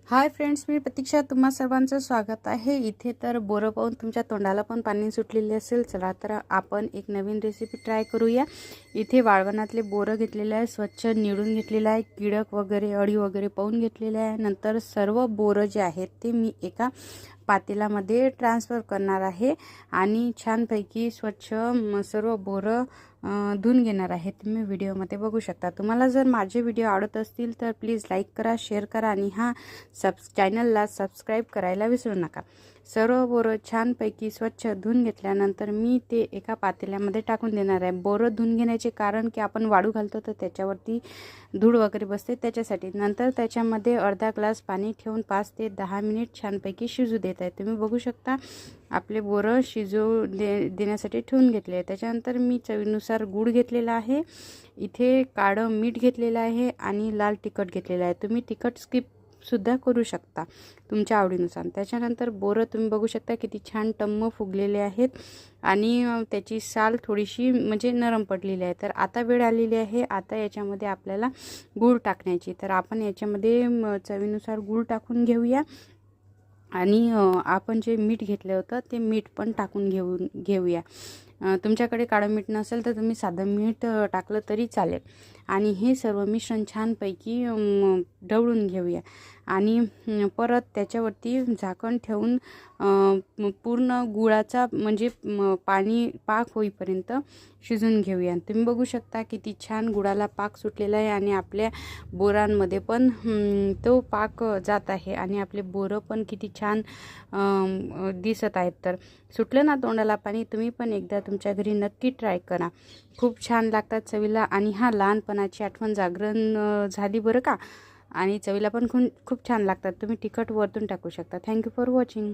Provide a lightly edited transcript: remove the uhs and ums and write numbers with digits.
Hi friends, मी प्रतीक्षा. तुम्हा सर्वांचं स्वागत आहे. इथे तर बोरं पाहून तुमच्या तोंडाला पण पाणी सुटलेले असेल. चला तर आपण एक नवीन रेसिपी ट्राय करूया. इथे वाळवणातले बोरं घेतलेले आहे, स्वच्छ निवडून घेतलेलं आहे, किडक वगैरे अळी वगैरे पाहून घेतलेले आहे. नंतर सर्व बोरं जे आहेत ते मी एका पातेल्यामध्ये ट्रान्सफर करणार आहे आणि छानपैकी स्वच्छ सर्व बोरं धुवून घेणार आहे. तुम्ही व्हिडिओमध्ये बघू शकता. तुम्हाला जर माझे व्हिडिओ आवडत असतील तर प्लीज लाईक करा, शेअर करा आणि चॅनलला सबस्क्राईब करायला विसरू नका. सर्व बोरं छानपैकी स्वच्छ धुवून घेतल्यानंतर मी ते एका पातेल्यामध्ये टाकून देणार आहे. बोरं धुवून घेण्याचे कारण की आपण वाळू घालतो तर त्याच्यावरती धूळ वगैरे बसते, त्याच्यासाठी. नंतर त्याच्यामध्ये अर्धा ग्लास पाणी ठेवून 5 ते 10 मिनिट छानपैकी शिजू देत आहे. तुम्ही बघू शकता आपले बोरं देण्यासाठी ठेवून घेतले आहे. त्याच्यानंतर मी चवीनुसार गूळ घेतलेला आहे, इथे काळं मीठ घेतलेलं आहे आणि लाल तिखट घेतलेलं आहे. तुम्ही तिखट स्किप सुद्धा करू शकता तुमच्या आवडीनुसार. त्याच्यानंतर बोरं तुम्ही बघू शकता किती छान टम्म फुगलेले आहेत आणि त्याची साल थोडीशी म्हणजे नरम पडलेली आहे. तर आता वेळ आलेली आहे आता याच्यामध्ये आपल्याला गूळ टाकण्याची. तर आपण याच्यामध्ये चवीनुसार गूळ टाकून घेऊया आणि आपण जे मीठ घेतलं होतं ते मीठ पण टाकून घेऊया. तुमच्याकडे काळं मीठ नसेल तर तुम्ही साधं मीठ टाकलं तरी चालेल. आणि हे सर्व मिश्रण छानपैकी ढवळून घेऊया आणि परत त्याच्यावरती झाकण ठेवून पूर्ण गुळाचा म्हणजे पाक होईपर्यंत शिजून घेऊया. तुम्ही बघू शकता किती छान गुळाला पाक सुटलेला आहे आणि आपल्या बोरांमध्ये पण तो पाक जात आहे आणि आपले बोरं पण किती छान दिसत आहेत. तर सुटलं ना तोंडाला पाणी. तुम्ही पण एकदा तुमच्या घरी नक्की ट्राय करा, खूप छान लागतात चवीला. आणि लहानपणाची आठवण जागरण झाली बरं का. आणि चवीला पण खूप छान लागतात. तुम्ही तिखट वरतून टाकू शकता. Thank you for watching.